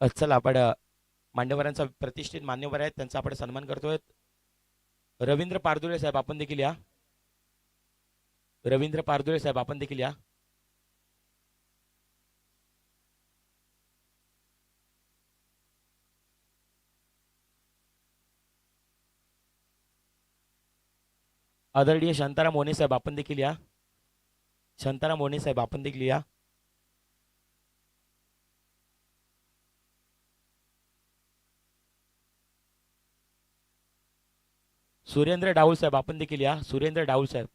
चला आपण मान्यवरांचा प्रतिष्ठित मान्यवर आहेत त्यांचा आपण सन्मान करतोय. रवींद्र पारदुळे साहेब आपण देखील या. रवींद्र पारदुळे साहेब आपण देखील या. आदरणीय शांताराम मोने साहेब आपण देखील या. शांताराम मोने साहेब आपण देखील या. सुरेंद्र डाऊल साहेब आपण देखील या. सुरेंद्र डाऊल साहेब.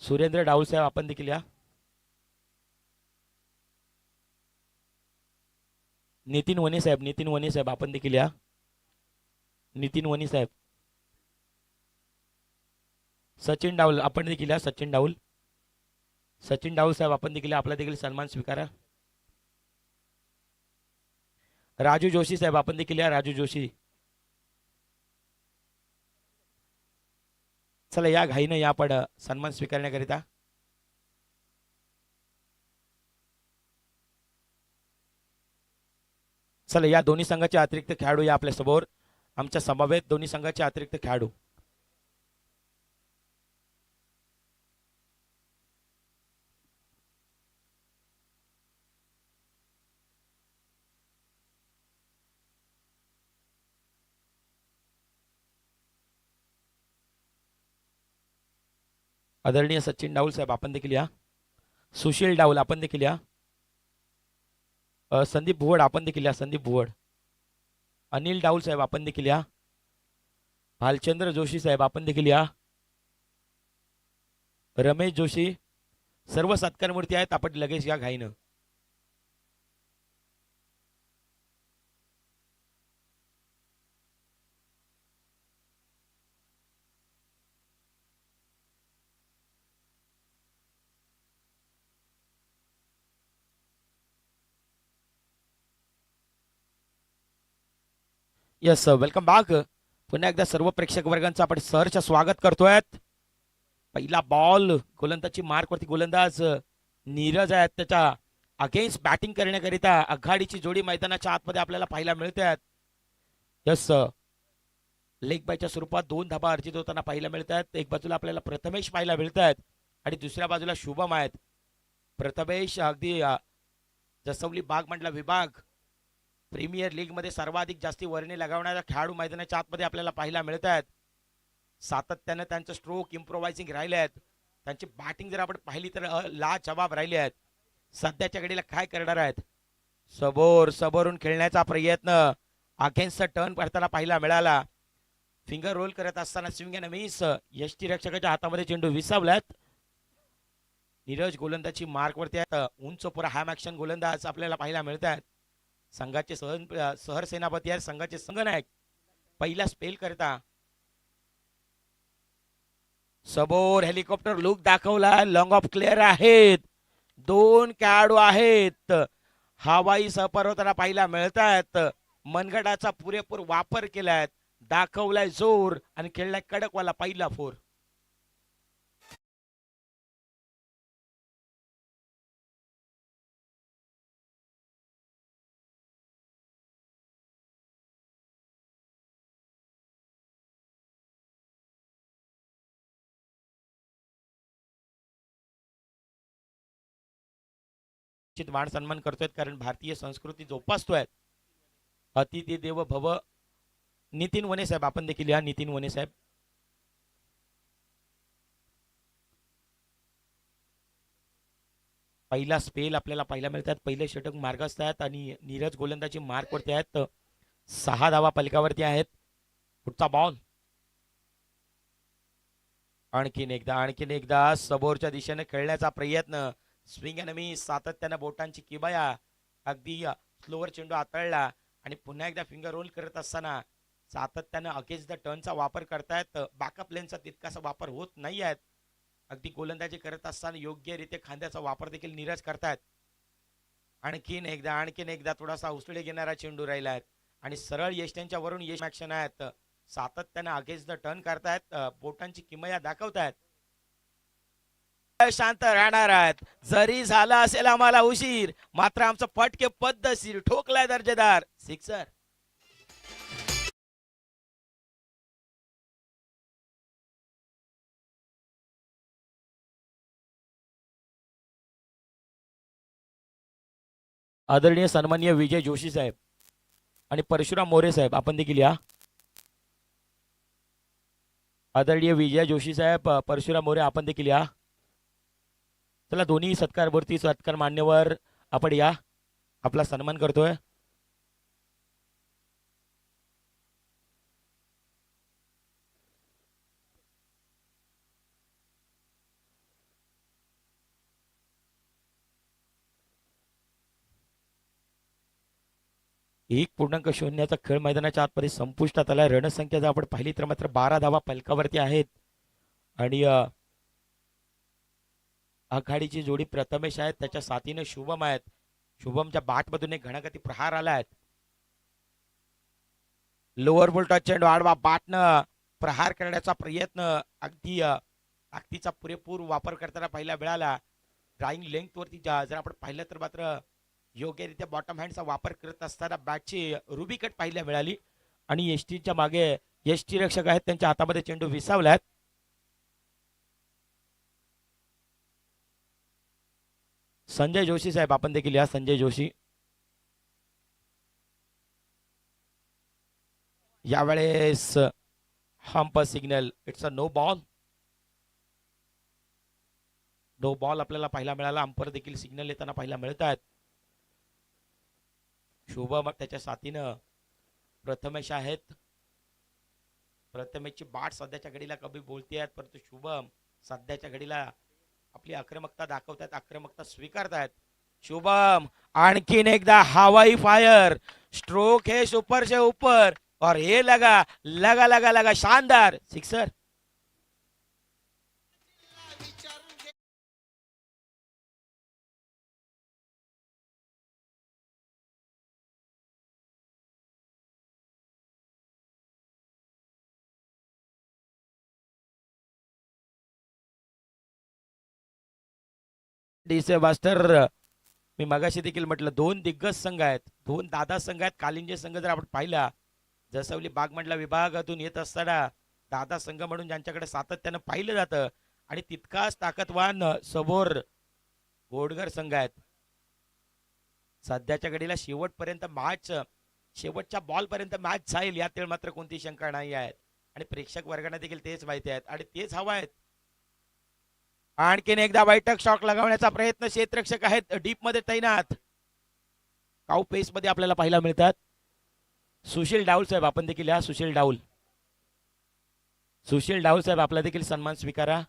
सुरेंद्र डाऊल साहेब आपण देखील या. नितीन वने साहेब. नितीन वने साहेब आपण देखील या. नितीन वने साहेब. सचिन डाऊल आपण देखील या. सचिन डाऊल. सचिन डाऊल साहेब आपण देखील या. आपला देखील सन्मान स्वीकारा. राजू जोशी साहेब आपण देखील या. राजू जोशी. चला या घाईनं या आपण सन्मान स्वीकारण्याकरिता. चला या दोन्ही संघाचे अतिरिक्त खेळाडू या आपल्या समोर. आमच्या समवेत दोन्ही संघाचे अतिरिक्त खेळाडू. आदरणीय सचिन डाऊल साहेब आपण देखील या. सुशील डाऊल आपण देखील या. संदीप भुवड आपण देखील या. संदीप भुवड. अनिल डाऊल साहेब आपण देखील या. भालचंद्र जोशी साहेब आपण देखील या. रमेश जोशी. सर्व सत्कार मूर्ती आहेत आपण लगेच या घाईनं. Yes welcome back. पुन्हा एकदा सर्व प्रेक्षक वर्गांचं आपण सहर्ष स्वागत करतोय. पहिला बॉल गोलंदाजी मार्कवरती गोलंदाज नीरज आहेत त्याच्या अगेन्स्ट बॅटिंग करण्याकरिता आघाडीची जोडी मैदानाच्या आतमध्ये आपल्याला पाहायला मिळते आहेत. यस लेग बायच्या स्वरूपात 2 धाबा अर्जित होताना पाहायला मिळत आहेत. एक बाजूला आपल्याला प्रथमेश पाहायला मिळत आहेत आणि दुसऱ्या बाजूला शुभम आहेत. प्रथमेश अगदी जसवली बाग मंडला विभाग प्रीमियर लीग मध्ये सर्वाधिक जास्ती वर्णी लगावणारा खेळाडू मैदानाच्या आतमध्ये आपल्याला पाहायला मिळत आहेत. सातत्याने त्यांचं स्ट्रोक इम्प्रोवायझिंग राहिले आहेत. त्यांची बॅटिंग जर आपण पाहिली तर लाजवाब राहिली आहेत. सध्याच्या घडीला काय करणार आहेत. सबोरून खेळण्याचा प्रयत्न अगेन्स्ट टर्न करताना पाहायला मिळाला. फिंगर रोल करत असताना स्विंग अँड मिस यष्टीरक्षकाच्या हातामध्ये चेंडू विसावल्यात. नीरज गोलंदाजी मार्कवरती आहेत. उंच पुरा हॅम ऍक्शन गोलंदाज आपल्याला पाहायला मिळत आहेत. संघाचे सहर सेनापती आहेत. संघाचे संघनायक पहिला स्पेल करता सबोर हेलिकॉप्टर लुक दाखवला. लॉंग ऑफ क्लिअर आहेत. 2 खेळाडू आहेत. हवाई सफर होताना पाहायला मिळत आहेत. मनगटाचा पुरेपूर वापर केलाय. दाखवलाय जोर आणि खेळलाय कडकवाला पहिला 4. मान सन्मान करतोय कारण भारतीय संस्कृती जोपासतोय. अतिथी देव भव. नितीन वने साहेब आपण देखील या. नितीन वने साहेब. पहिला स्पेल आपल्याला पाहायला मिळतात. पहिले षटक मार्गस्थ आहेत आणि नीरज गोलंदाजी मार्कवरती आहेत. 6 धावा पलकावरती आहेत. पुढचा बॉल आणखीन एकदा सबोरच्या दिशेने खेळण्याचा प्रयत्न. स्विंग अँड मिस सातत्याने बोटांची किबाया अगदी स्लोवर चेंडू हाताळला आणि पुन्हा एकदा फिंगर रोल करत असताना सातत्याने अगेन्स्ट द टर्नचा वापर करतायत. बॅकअप लेनचा तितकासा वापर होत नाही आहेत. अगदी गोलंदाजी करत असताना योग्यरीत्या खांद्याचा वापर देखील नीरज करतायत. आणखीन एकदा थोडासा उसळी घेणारा चेंडू राहिला आहे आणि सरळ यष्ट्यांच्या वरून यश ऍक्शन आहेत. सातत्याने अगेन्स्ट द टर्न करतायत. बोटांची किमया दाखवतायत. शांत राहणार आहेत. जरी झाला असेल आम्हाला उशीर, मात्र आमचं फटके पद्धतशीर ठोकलाय दर्जेदार सिक्सर. आदरणीय सन्माननीय विजय जोशी साहेब आणि परशुराम मोरे साहेब आपण देखील या. आदरणीय विजय जोशी साहेब, परशुराम मोरे आपण देखील या. चला दोन्ही सत्कारवरती सत्कार मान्यवर आपण या, आपला सन्मान करतोय. एक पूर्णांक शून्याचा खेळ मैदानाच्या आतमध्ये संपुष्टात आला. रणसंख्या जर आपण पाहिली तर मात्र 12 धावा फलकावरती आहेत आणि आघाडीची जोडी प्रथमेश आहेत, त्याच्या साथीने शुभम आहेत. शुभमच्या बॅटमधून एक घणागती प्रहार आलाय. लोअर बॉल टच चेंडू आडवा बॅटनं प्रहार करण्याचा प्रयत्न अगदी ताकदीचा पुरेपूर वापर करताना पाहायला मिळाला. ड्राईंग लेंथ वरती जर आपण पाहिलं तर मात्र योग्यरित्या बॉटम हँडचा वापर करत असताना बॅटची रुबी कट पाहायला मिळाली आणि एसटीच्या मागे एसटी रक्षक आहेत, त्यांच्या हातामध्ये चेंडू विसावलाय. संजय जोशी साहेब आपण देखील या. संजय जोशी यावेळेस हंप signal, it's a no ball. No ball आपल्याला पाहायला मिळाला. अंपर देखील सिग्नल येताना पाहायला मिळत आहेत. शुभम त्याच्या साथीनं प्रथमेश आहेत. प्रथमेशची बाट सध्याच्या घडीला कमी बोलते आहेत, परंतु शुभम सध्याच्या घडीला आपली आक्रमकता दाखवतात, आक्रमकता स्वीकारतायत. शुभम आणखीन एकदा हवाई फायर, स्ट्रोक है सुपर से ऊपर और ये लगा लगा लगा लगा शानदार सिक्सर. डीसे मास्टर, मी मगाशी देखील म्हटलं दोन दिग्गज संघ आहेत, दोन दादा संघ आहेत. कालिंजे संघ जर आपण पाहिला, जसवली बागमंडला विभागातून येत असताना दादा संघ म्हणून ज्यांच्याकडे सातत्यानं पाहिलं जातं आणि तितकाच ताकदवान समोर गोडगर संघ आहेत. सध्याच्या घडीला शेवटपर्यंत मॅच, शेवटच्या बॉल पर्यंत मॅच जाईल यात मात्र कोणती शंका नाही आहे आणि प्रेक्षक वर्गाने देखील तेच माहिती आहेत आणि तेच हवं आहेत. आणखीन एकदा बैठक शॉक लगावण्याचा प्रयत्न क्षेत्ररक्षक आहेत डीप मध्ये तैनात. काऊ पेस मध्ये आपल्याला पाहायला मिळतात. सुशील डाऊल साहेब आपण देखील या. सुशील डाऊल, सुशील डाऊल साहेब आपला देखील सन्मान स्वीकारा.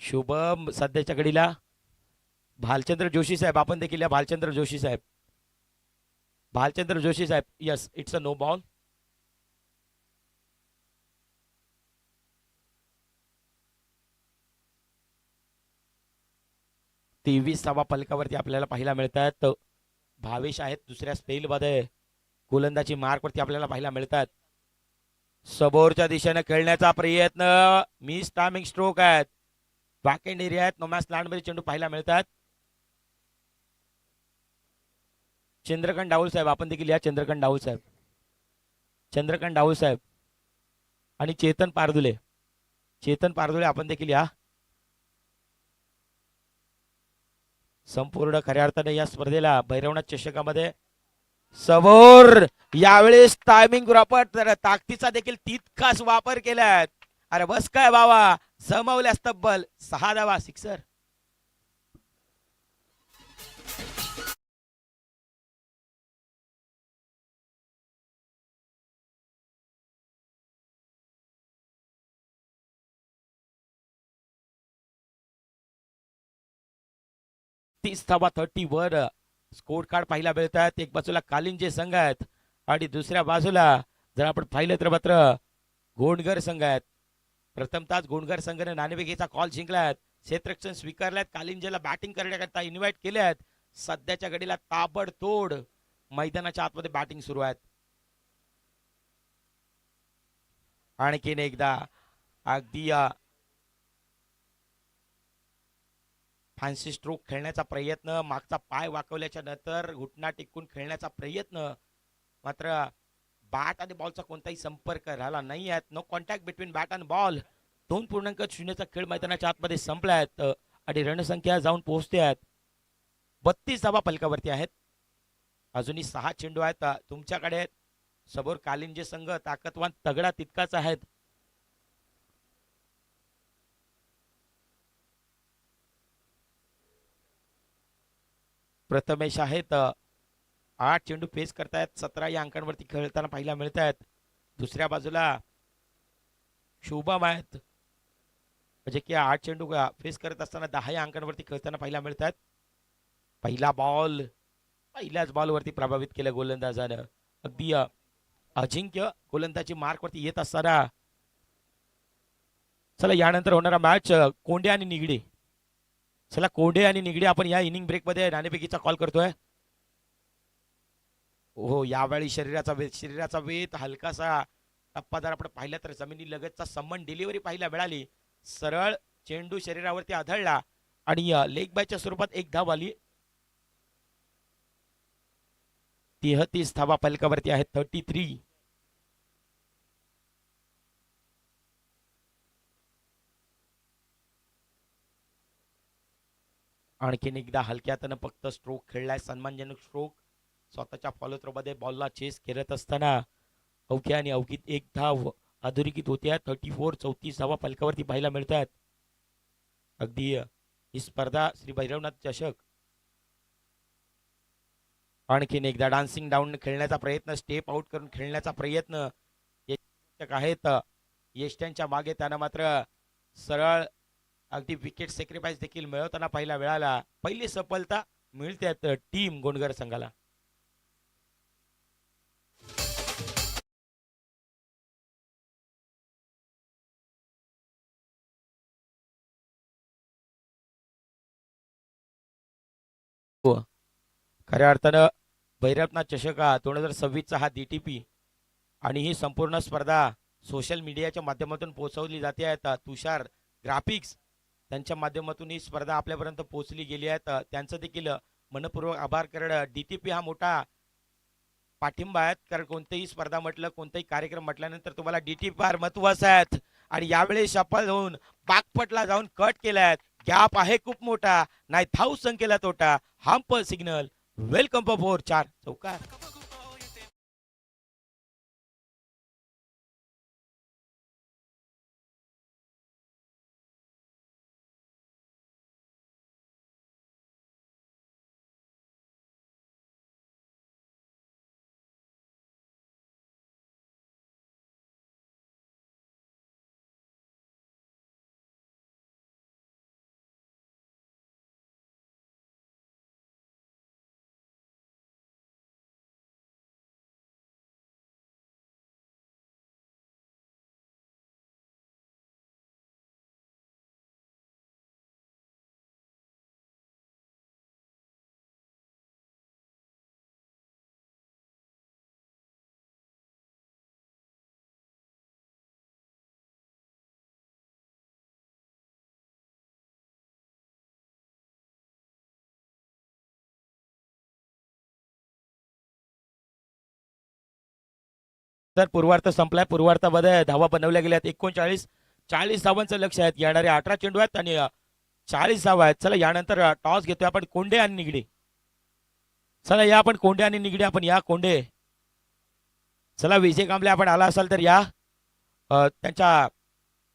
शुभम सध्याच्या घडीला. भालचंद्र जोशी साहेब आपण देखील या. भालचंद्र जोशी साहेब, भालचंद्र जोशी साहेब, yes it's a no ball. तेवीस धावा फलकावरती आपल्याला पाहायला मिळतात. भावेश आहेत दुसऱ्या स्पेल मध्ये. गोलंदाजी मार्क वरती आपल्याला पाहायला मिळतात. समोरच्या दिशेने खेळण्याचा प्रयत्न, मिस टायमिंग स्ट्रोक आहेत. बॅकएंड एरिया आहेत. नोमॅस लँड मध्ये चेंडू पाहायला मिळतात. चंद्रकांत डाऊल साहेब आपण देखील या. चंद्रकांत डाऊल साहेब, चंद्रकांत डाऊल साहेब आणि चेतन पारदुले, चेतन पारदुले आपण देखील या. संपूर्ण खऱ्या अर्थाने या स्पर्धेला भैरवनाथ चषकामध्ये समोर यावेळेस टायमिंग प्रॉपर ताकदीचा देखील तितकाच वापर केलाय. अरे बस काय बाबा, जमवल्यास तब्बल 6 धावा सिक्सर. तीस धावा 30 वर स्कोर कार्ड पाहायला मिळतात. एक बाजूला कालिंजे संघ आहेत आणि दुसऱ्या बाजूला जर आपण पाहिलं तर मात्र गोंडगर संघ आहेत. प्रथमतः गोंडगर संघाने नाणेफेकीचा कॉल जिंकलाय. क्षेत्ररक्षण स्वीकारल्यात. कालिंजेला बॅटिंग करण्याकरता इन्व्हाइट केले आहेत. सध्याच्या घडीला ताबडतोड मैदानाच्या आतमध्ये बॅटिंग सुरू आहे. आणखीन एकदा अगदी फॅन्सी स्ट्रोक खेळण्याचा प्रयत्न, मागचा पाय वाकवल्याच्या नंतर घुटना टेकून खेळण्याचा प्रयत्न, मात्र बॅट आणि बॉलचा कोणताही संपर्क झाला नाही आहे. No contact between bat and ball. 2.0चा खेळ मैदानाच्या आतमध्ये संपला आहेत आणि रणसंख्या जाऊन पोहोचते आहेत 32 धावा फलकावरती आहेत. अजूनही 6 चेंडू आहेत तुमच्याकडे. समोर कालिंजे संघ ताकदवान तगडा तितकाच आहेत. प्रथमेश आहेत 8 चेंडू फेस करतायत. 17 या अंकांवरती खेळताना पाहायला मिळत आहेत. दुसऱ्या बाजूला शुभम आहेत म्हणजे की 8 चेंडू फेस करत असताना 10 या अंकांवरती खेळताना पाहायला मिळत आहेत. पहिला बॉल पहिल्याच बॉलवरती प्रभावित केलं गोलंदाजानं. अगदी अजिंक्य गोलंदाजी मार्कवरती येत असताना. चला यानंतर होणारा मॅच कोंडे आणि निगडे. चला कोंडे आणि निगडे आपण या इनिंग ब्रेकमध्ये नाणेफेकीचा कॉल करतोय. हो यावेळी शरीराचा वेध हलकासा टप्पा जर आपण पाहिला तर जमिनी लगतचा सम्मन डिलिव्हरी पाहायला मिळाली. सरळ चेंडू शरीरावरती आदळला आणि लेग बायच्या स्वरूपात एक धाव आली. 33 धावा फलकावरती आहेत. 33. आणखीन एकदा हलक्यातनं फक्त स्ट्रोक खेळलाय. सन्मानजनक स्ट्रोक. स्वतःच्या फॉलो थ्रो मध्ये बॉलला चेस करत असताना अवघ्या आणि अवघीत एक धाव अधोरेखित होत्या. 34. 34 धावा फलकावरती पाहायला मिळतात. अगदी ही स्पर्धा श्री भैरवनाथ चषक. आणखीन एकदा डान्सिंग डाऊन खेळण्याचा प्रयत्न, स्टेप आउट करून खेळण्याचा प्रयत्न आहेत. यष्ट्यांच्या मागे त्यांना मात्र सरळ अगदी विकेट सॅक्रिफाईस देखील मिळवताना पाहायला मिळाला. पहिली सफलता मिळते टीम गोंडगर संघाला. खऱ्या अर्थानं भैरवनाथ चषक 2026चा हा DTP आणि ही संपूर्ण स्पर्धा सोशल मीडियाच्या माध्यमातून पोहोचवली जाते आहेत. तुषार ग्राफिक्स त्यांच्या माध्यमातून ही स्पर्धा आपल्यापर्यंत पोहोचली गेली आहेत. त्यांचं देखील मनपूर्वक आभार करणं. DTP हा मोठा पाठिंबा आहेत कारण कोणतीही स्पर्धा म्हटलं कोणताही कार्यक्रम म्हटल्यानंतर तुम्हाला DTP फार महत्वाचा आहेत आणि यावेळी सफल होऊन बागपटला जाऊन कट केलाय. गॅप आहे खूप मोठा, नाही धाव संख्येला तोटा. हम्प सिग्नल वेलकम फॉर 4 चौकार. तर पूर्वार्ध संपलाय. पूर्वार्धामध्ये धावा बनवल्या गेल्या आहेत 39. 40 धावांचं लक्ष आहेत. येणारे 18 चेंडू आहेत आणि 40 धावा आहेत. चला यानंतर टॉस घेतोय आपण कोंडे आणि निगडे. चला या आपण कोंडे आणि निगडे. आपण या कोंडे. चला विजय कांबळे आपण आला असाल तर या. त्यांच्या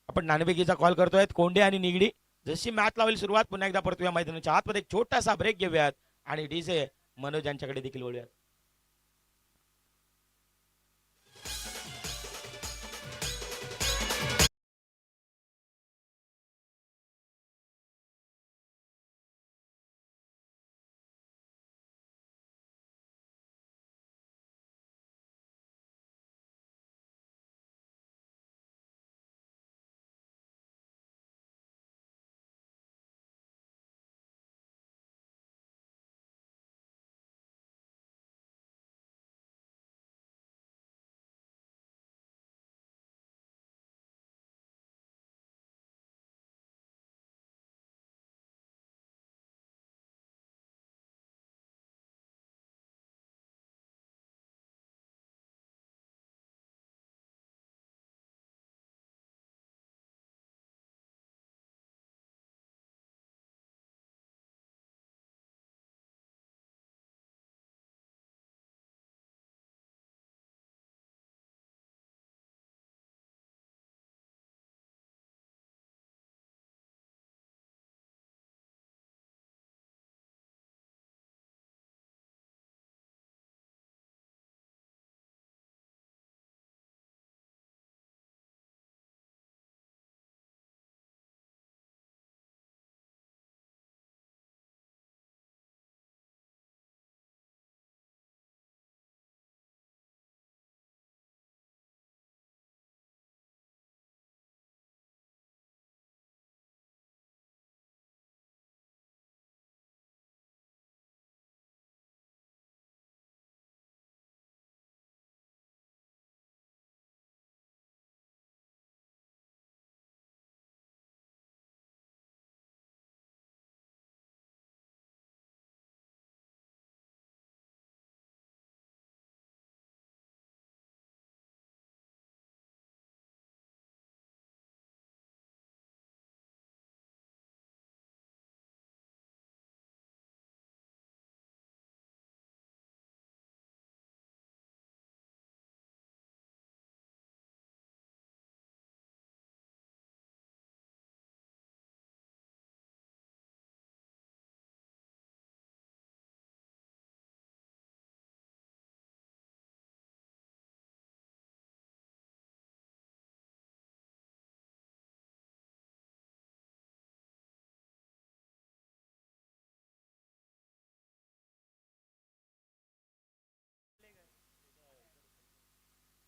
आपण नाणेफेकीचा कॉल करतोय. कोंडे आणि निगडी जशी मॅच लावेल सुरुवात पुन्हा एकदा परतूया मैदानाच्या आतमध्ये. एक छोटासा ब्रेक घेऊयात आणि डीजे मनोज यांच्याकडे देखील वळूयात.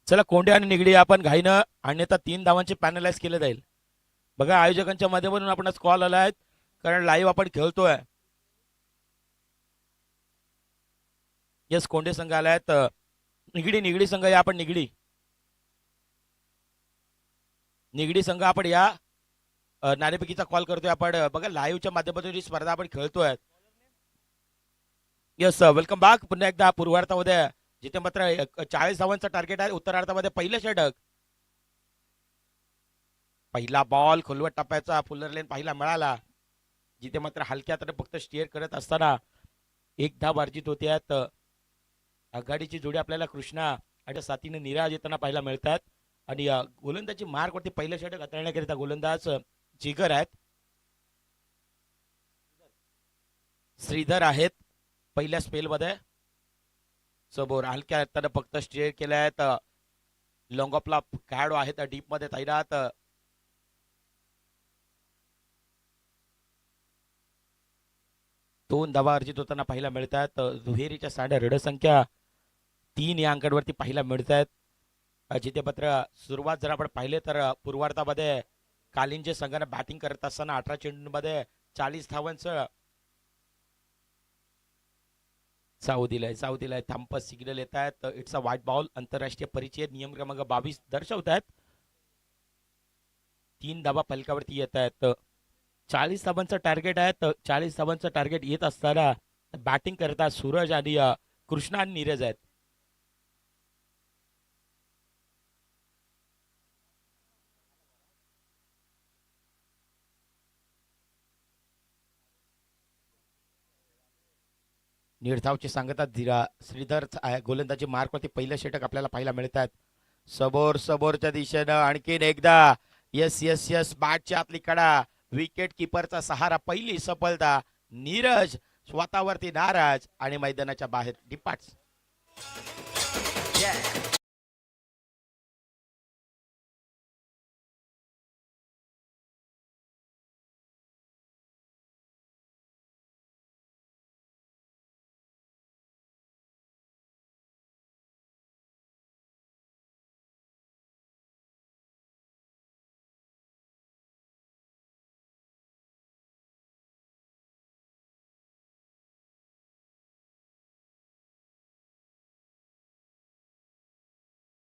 चला कोंडे आणि निगडी आपण घाईनं अन्यथा 3 धावांचे पॅनलाइज केले जाईल. बघा आयोजकांच्या माध्यमातून आपण कॉल आला आहेत कारण लाईव्ह आपण खेळतोय. यस कोंडे संघ आलायत. निगडी निगडी संघ या आपण निगडी निगडी संघ आपण या नाणेफेकीचा कॉल करतोय आपण. बघा लाईव्हच्या माध्यमातून ही स्पर्धा आपण खेळतोय. यस वेलकम बॅक पुन्हा एकदा पूर्वार्धामध्ये जिथे मात्र 40 धावांचा टार्गेट आहे. उत्तरार्धामध्ये पहिलं षटक. पहिला बॉल खोलवट टप्प्याचा फुलर लेन पाहिला मिळाला जिथे मात्र हलक्या तर फक्त स्टिअर करत असताना एक धाव अर्जित होत्यात. आघाडीची जोडी आपल्याला कृष्णा आणि साथीने नीरज येताना पाहायला मिळतात आणि गोलंदाजी मार्कवरती पहिलं षटक हाताळण्याकरिता गोलंदाज जिगर आहेत. श्रीधर आहेत पहिल्या स्पेलमध्ये. समोर हलक्या हाताने फक्त स्टिअर केल्या आहेत. लॉंग ऑफला खेळाडू आहेत डीप मध्ये तैनात. दोन धावा अर्जित होताना पाहायला मिळतात. दुहेरीच्या साड्या रड संख्या 3 या अंकांवरती पाहायला मिळत आहेत. जिथे मात्र सुरुवात जर आपण पाहिले तर पूर्वार्धामध्ये कालिंजे संघाने बॅटिंग करत असताना 18 चेंडूंमध्ये 40 धावांचं साऊ दिलाय थांपत सिग्नल येत आहेत. It's a white ball. आंतरराष्ट्रीय परिचय नियम क्रमांक 22 दर्शवत आहेत. 3 धावा फलकावरती येत आहेत. 40 धावांचं टार्गेट आहे. 40 धावांचं टार्गेट येत असताना बॅटिंग करतात सूरज आणि कृष्णा आणि नीरज आहेत. निर्धावची सांगता धीरा श्रीधर गोलंदाजी मार्कवरती पहिलं षटक आपल्याला पाहायला मिळतात. समोरच्या दिशेनं आणखीन एकदा यस यस यस बॅटच्या आतली कडा विकेट किपरचा सहारा पहिली सफलता. नीरज स्वतःवरती नाराज आणि मैदानाच्या बाहेर डिपार्ट्स.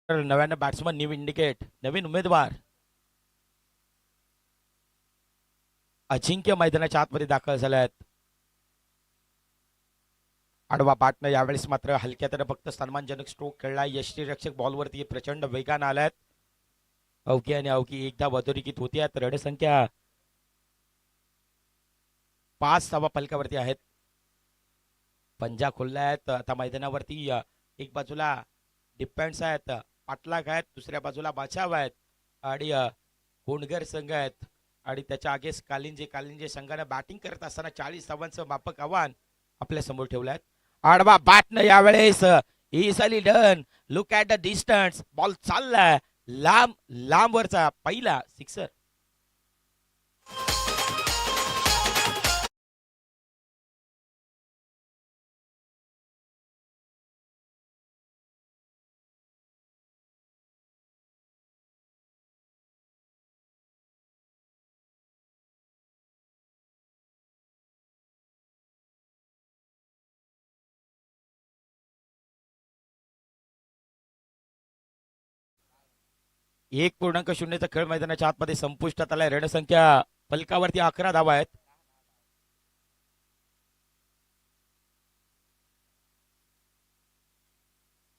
नव्यानं बॅट्समन न्यू इंडिकेट नवीन उमेदवार अजिंक्य मैदानाच्या आतमध्ये दाखल झाल्यात. आडवा बाटनं यावेळेस मात्र हलक्यात फक्त सन्मानजनक स्ट्रोक खेळला. यष्टीरक्षक बॉलवरती प्रचंड वेगानं आल्यात. अवघी आणि अवघी एकदा अधोरेखित होती. रड संख्या 5 धावा फलकावरती आहेत. पंजा खोलल्या आहेत आता मैदानावरती. एक बाजूला डिफेन्स आहेत, पाटलाग आहेत, दुसऱ्या बाजूला बचाव आहेत आणि कोंडगर संघ आहेत आणि त्याच्या आगेस कालिंजे संघाने बॅटिंग करत असताना 40 धावांचं मापक आव्हान आपल्या समोर ठेवलं आहे. आडवा बॅटनं यावेळेस easily done. Look at the distance. Ball चाललाय लांब वरचा पहिला सिक्सर. एक पूर्णांक शून्यचा खेळ मैदानाच्या आतमध्ये संपुष्टात आलाय. रणसंख्या फलकावरती 11 धावा आहेत.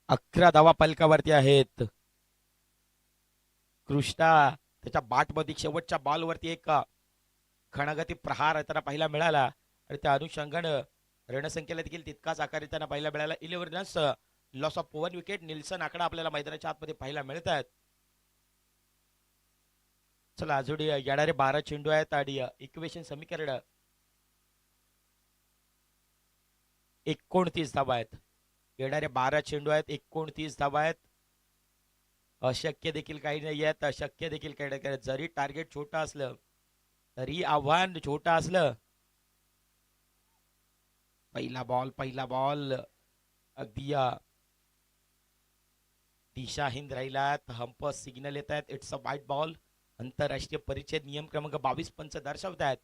अकरा धावा फलकावरती आहेत. कृष्णा त्याच्या बॅटमध्ये शेवटच्या बॉलवरती एक खणागती प्रहार येताना पाहायला मिळाला आणि त्या अनुषंगानं रणसंख्येला देखील तितकाच आकार येताना पाहायला मिळाला. 11 runs loss of 1 wicket. Nelson आकडा आपल्याला मैदानाच्या आतमध्ये पाहायला मिळत आहेत. चला अजून येणारे 12 चेंडू आहेत आणि इक्वेशन समीकरण 29 धावा आहेत. येणारे 12 चेंडू आहेत, 29 धावा आहेत. अशक्य देखील काही नाही आहेत, अशक्य देखील काही नाही. जरी टार्गेट छोटं असलं तरी आव्हान छोटं असलं. पहिला बॉल अगदी दिशाहीन राहिलात, हंप सिग्नल येत आहेत, इट्स अ वाईट बॉल. आंतरराष्ट्रीय परिच्छेद नियम क्रमांक 22 पंच दर्शवत आहेत.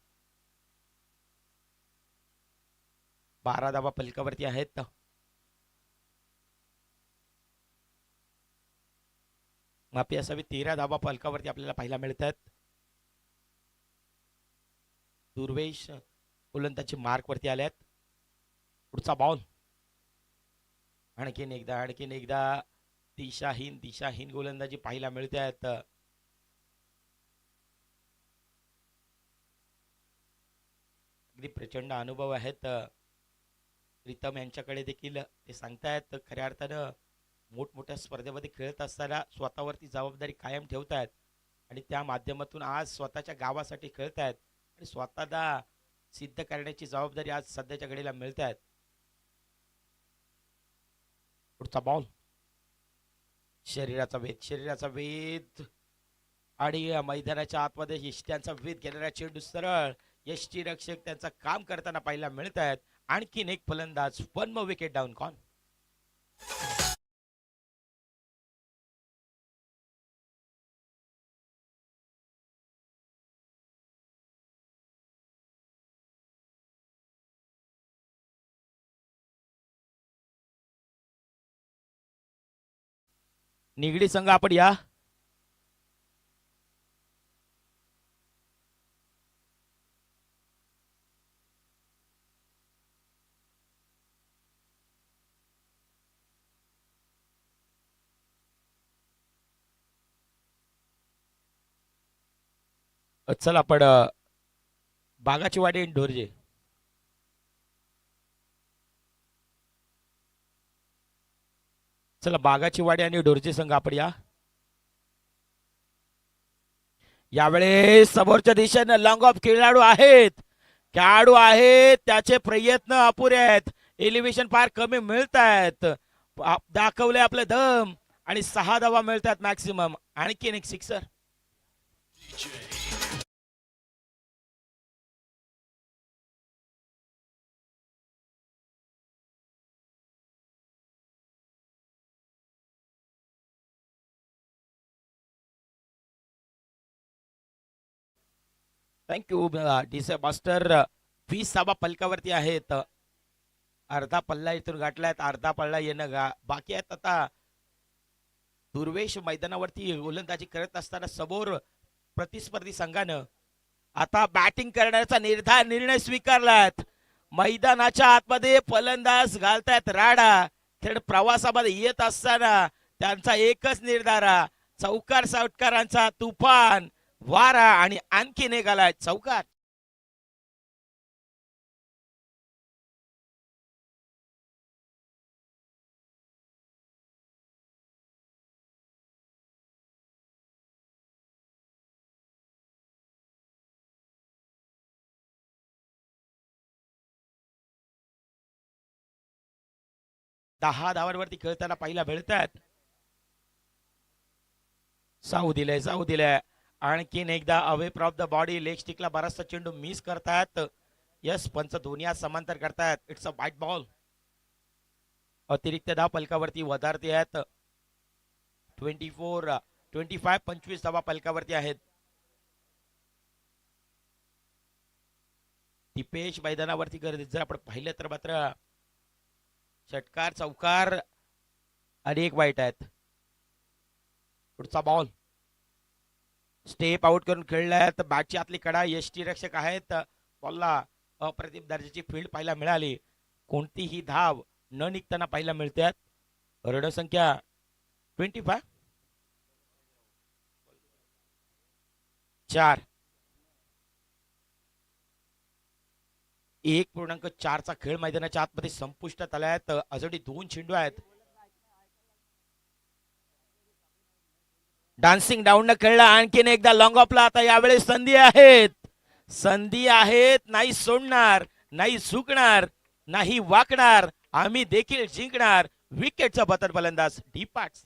12 धावा फलकावरती आहेत. माफी असावी, 13 धावा फलकावरती आपल्याला पाहायला मिळतात. दुर्वेश गोलंदाजी मार्क वरती आल्यात. पुढचा बॉल, आणखीन एकदा दिशाहीन गोलंदाजी पाहायला मिळते आहेत. अगदी प्रचंड अनुभव आहेत प्रीतम यांच्याकडे देखील. ते सांगतायत खऱ्या अर्थानं मोठमोठ्या स्पर्धेमध्ये खेळत असताना स्वतःवरती जबाबदारी कायम ठेवतायत आणि त्या माध्यमातून आज स्वतःच्या गावासाठी खेळतायत आणि स्वतःला सिद्ध करण्याची जबाबदारी आज सध्याच्या घडीला मिळत आहेत. पुढचा बॉल, शरीराचा वेध आणि मैदानाच्या आतमध्ये यष्ट्यांचा वेध घेणारा चेंडू सरळ यष्टीरक्षक त्यांचं काम करताना पाहायला मिळत आहेत. आणखीन एक फलंदाज, 1 more विकेट डाऊन. कॉन निगडी संघ आपण या. चला आपण बागाची वाडी आणि ढोरजे. चला बागाची वाडी आणि ढोरजे संघ आपण या. यावेळेस समोरच्या दिशेनं लॉंग ऑफ खेळाडू आहेत. त्याचे प्रयत्न अपुरे आहेत. एलिव्हेशन फार कमी मिळत आहेत. दाखवले आपले दम आणि 6 धावा मिळतात मॅक्सिमम. आणखीन एक सिक्सर. Thank you डीसे master. 20 धावा पलकावरती आहेत. अर्धा पल्ला इथून गाठलायत, अर्धा पल्ला येणं बाकी आहेत. आता दुर्वेश मैदानावरती गोलंदाजी करत असताना समोर प्रतिस्पर्धी संघानं आता बॅटिंग करण्याचा निर्णय स्वीकारलात. मैदानाच्या आतमध्ये फलंदाज घालतायत राडा. थेट प्रवासामध्ये येत असताना त्यांचा एकच निर्धारा, चौकार षटकारांचा तुफान वारा आणि आणखीन एक आलाय चौकार. दहा धावांवरती खेळताना पाहिला मिळतात. जाऊ दिलंय. आणखीन एकदा away from the body, leg स्टिकला बराचसा चेंडू मिस करतात. यस पंच दोन्ही समांतर करतात. इट्स अ वाईट बॉल. अतिरिक्त धाव पलकावरती वधारते आहेत. 25 धावा पलकावरती आहेत. दिपेश मैदानावरती जर आपण पाहिलं तर मात्र षटकार, चौकार आणि एक वाईट आहेत. पुढचा बॉल स्टेप आउट करून खेळलाय. तर बॅटची आतली कडा यष्टीरक्षक आहेत. बॉलला अप्रतिम दर्जाची फील्ड पाहायला मिळाली. कोणतीही धाव न निघताना पाहायला मिळतात. रणसंख्या 25 4 1.4 खेळ मैदानाच्या आतमध्ये संपुष्टात आल्यात. अजूनही 2 चेंडू आहेत. डान्सिंग डाऊन न खेळला. आणखीन एकदा लॉंग ऑफला. आता यावेळेस संधी आहेत. नाही सोडणार, नाही झुकणार, नाही वाकणार. आम्ही देखील जिंकणार. विकेटचा बतर फलंदाज डी पार्ट्स.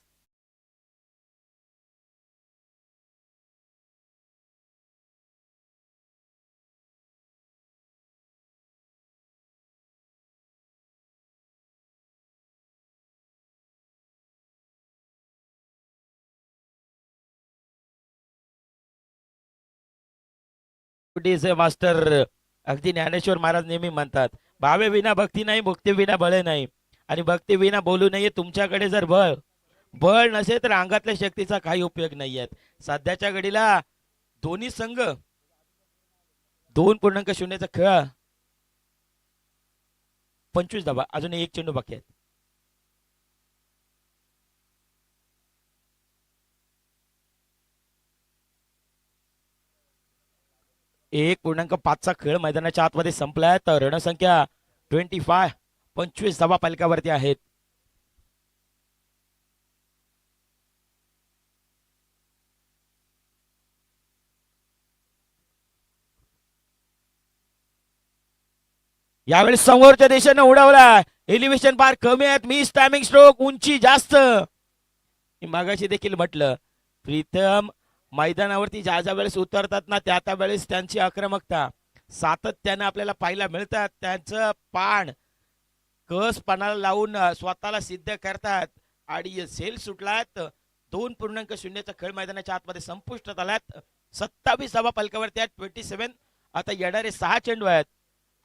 मास्टर अगदी ज्ञानेश्वर महाराज नेहमी म्हणतात, भावे विना भक्ती नाही, भक्ती विना बळ नाही, आणि भक्ती विना बोलू नये. तुमच्याकडे जर बळ बळ नसेल तर अंगातल्या शक्तीचा काही उपयोग नाहीये. सध्याच्या घडीला दोन्ही संघ 2.0चा खेळ, 25 धावा, अजून एक चेंडू बाकी आहेत. 1.5चा खेळ मैदानाच्या आतमध्ये संपलाय. तर रणसंख्या 25 धावा फलकावरती आहेत. यावेळी समोरच्या दिशेनं उडवला. एलिव्हेशन फार कमी आहेत, मिस टायमिंग स्ट्रोक, उंची जास्त. मागाशी देखील म्हटलं, प्रीतम मैदानावरती ज्या ज्या वेळेस उतरतात ना, त्या त्या वेळेस त्यांची आक्रमकता सातत्याने आपल्याला पाहायला मिळतात. त्यांचं पाण कस पानाला लावून स्वतःला सिद्ध करतात. आणि सेल सुटलात. 2.0चा खेळ मैदानाच्या आतमध्ये संपुष्टात आल्यात. 27 धावा फलकावरती आहेत. 27. आता येणारे 6 चेंडू आहेत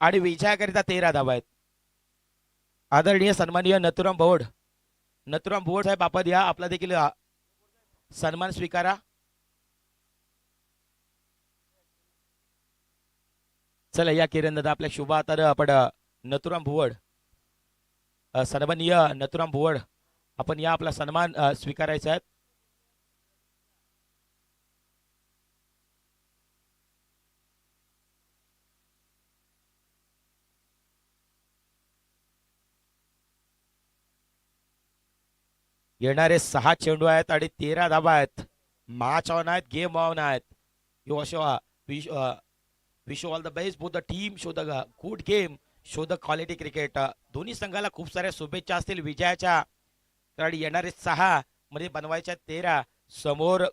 आणि विजयाकरिता 13 धावा आहेत. आदरणीय सन्माननीय नथुराम भोड साहेब, आपण या, आपला देखील सन्मान स्वीकारा. चला या किरण दादा, आपल्या शुभ हाताने आपण नथुराम भुवड, सन्माननीय नथुराम भुवड, आपण या, आपला सन्मान स्वीकारायचा आहे. येणारे 6 चेंडू आहेत आणि 13 धावा आहेत. मॅच ऑन आहेत, गेम ऑन आहेत. You wish all the best both the team, show the good game, show the quality cricket. दोन्ही संघाला खूप साऱ्या शुभेच्छा असतील विजयाच्या. कारण येणारे 6 मध्ये बनवायच्या 13. समोर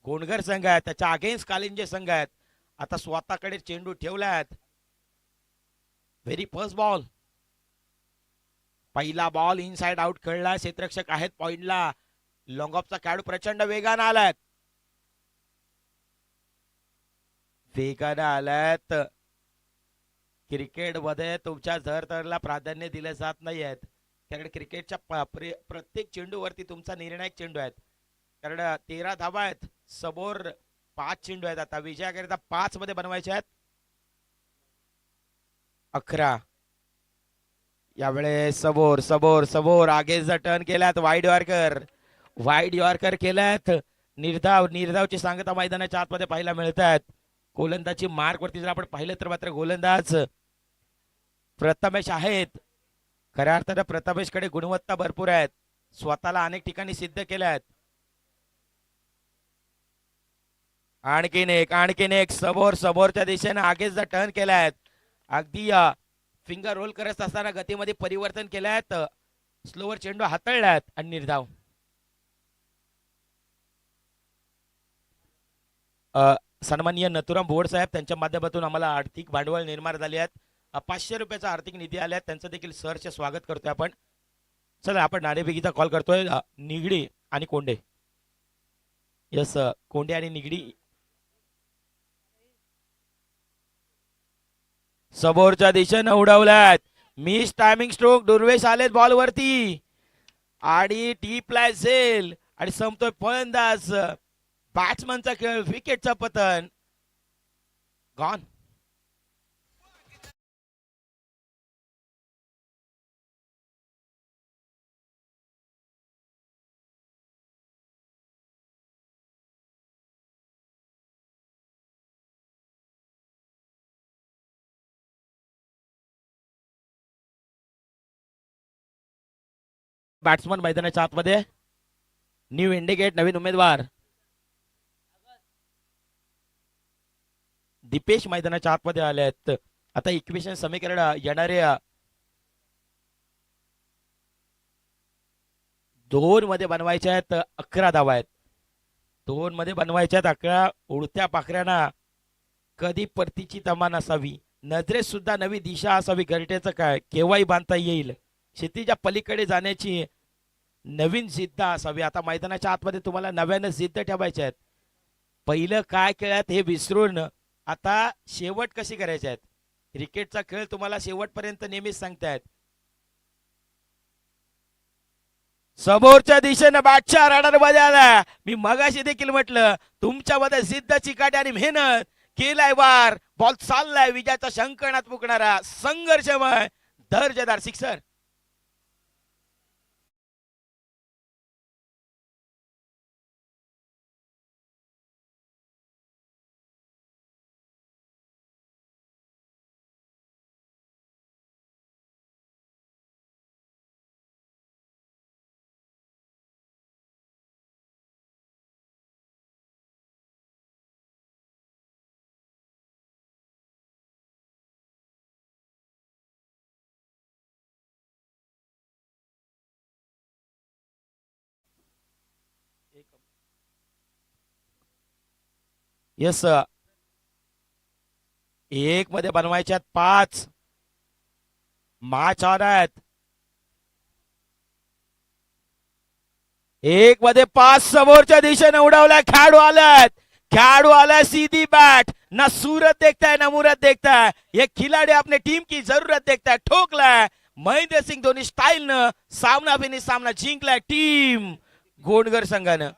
गोंडगर संघ आहे, त्याच्या अगेन्स्ट कालिंजे संघ आहेत. आता स्वतःकडे चेंडू ठेवलात. व्हेरी फर्स्ट बॉल, पहिला बॉल इनसाइड आउट खेळला. क्षेत्ररक्षक आहेत पॉइंटला. लॉंग ऑफचा खेळाडू प्रचंड वेगाने आलात, क्रिकेट मध्ये तुमच्या झरतरला प्राधान्य दिले जात नाही आहेत. कारण क्रिकेटच्या प्रत्येक चेंडूवरती तुमचा निर्णायक चेंडू आहेत. कारण 13 धावा आहेत, समोर 5 चेंडू आहेत. आता विजयाकरिता 5 मध्ये बनवायचे आहेत. 11. यावेळेस समोर आगेचा टर्न केल्यात. वाईड यॉर्कर केल्यात. निर्धावची सांगता मैदानाच्या आतमध्ये पाहायला मिळतात. गोलंदाजी मार्क वरती जर आपण पाहिलं तर मात्र गोलंदाज प्रथमेश आहेत. खऱ्या अर्थाने प्रथमेश कडे गुणवत्ता भरपूर आहेत, स्वतःला अनेक ठिकाणी सिद्ध केल्यात. आणखीन एक समोरच्या दिशेने आगेचा टर्न केलायत. अगदी फिंगर रोल करत असताना गतीमध्ये परिवर्तन केल्यात. स्लोवर चेंडू हाताळल्यात आणि निर्धाव. सन्माननीय नथुराम भोड साहेब, त्यांच्या माध्यमातून आम्हाला आर्थिक भांडवल निर्माण झाले आहेत. 500 रुपयाचा आर्थिक निधी आल्या, त्यांचं देखील सरचे स्वागत करतोय आपण. चला आपण नाणेफेकीचा कॉल करतोय. निगडी आणि कोंडे. यस, कोंडे आणि निगडी. समोरच्या दिशेनं उडवल्यात. Miss timing stroke. दुर्वेश आलेत बॉल वरती आणि टीपला झेल आणि संपतोय फलंदाज. बॅट्समनचा खेळ, विकेटचा पतन. गॉन. बॅट्समन मैदानाच्या आतमध्ये. न्यू इंडिकेट, नवीन उमेदवार दीपेश मैदानाच्या आतमध्ये आले आहेत. आता इक्वेशन समीकरण येणारे 2 मध्ये बनवायचे आहेत. 11 धावा आहेत. 2 मध्ये बनवायच्या आहेत 11. उडत्या पाखऱ्यांना कधी परतीची तमान असावी, नजरेत सुद्धा नवी दिशा असावी. घरट्याचं काय केव्हाही बांधता येईल, शेतीच्या पलीकडे जाण्याची नवीन जिद्द असावी. आता मैदानाच्या आतमध्ये तुम्हाला नव्यानं जिद्द ठेवायच्या आहेत. पहिलं काय खेळात हे विसरून आता शेवट कशी करायची आहेत क्रिकेटचा खेळ तुम्हाला शेवटपर्यंत नेहमीच सांगतायत. समोरच्या दिशेनं बादशाह रडार मध्ये आला. मी मगाशी देखील म्हटलं तुमच्यामध्ये जिद्द चिकाटी आणि मेहनत केलाय वार. बॉल चाललाय विजयाच्या शंकणात पुकणारा संघर्षमय दर्जेदार सिक्सर. येस, एक मध्ये बनवायच्यात 5 मॅच ऑन आहेत. एक मध्ये 5 समोरच्या दिशेने उडवलाय. खेळाडू आलाय सीधी बॅट. ना सूरत देखता है ना मुरत देखता है. ये खिलाड़ी अपने टीम की जरूरत देखता है. ठोकलाय महेंद्र सिंग धोनी स्टाईल न सामना फिनिश सामना जिंकलाय टीम गोंडगर संघानं.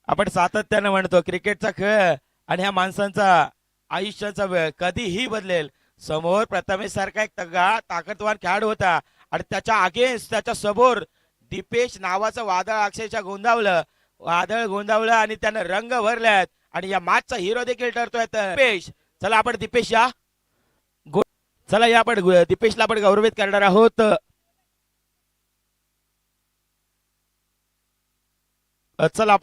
आपण सातत्यानं म्हणतो क्रिकेटचा खेळ आणि ह्या माणसांचा आयुष्याचा वेळ कधीही बदलेल. समोर प्रथमेश सारखा एक ताकदवान खेळाडू होता आणि त्याच्या अगेन्स्ट त्याच्या समोर दीपेश नावाचं वादळ अक्षरशः गोंधावलं आणि त्यानं रंग भरल्यात आणि या मॅचचा हिरो देखील ठरतोय दीपेश. चला आपण दीपेश या चला या आपण दीपेशला आपण गौरवित करणार आहोत. चला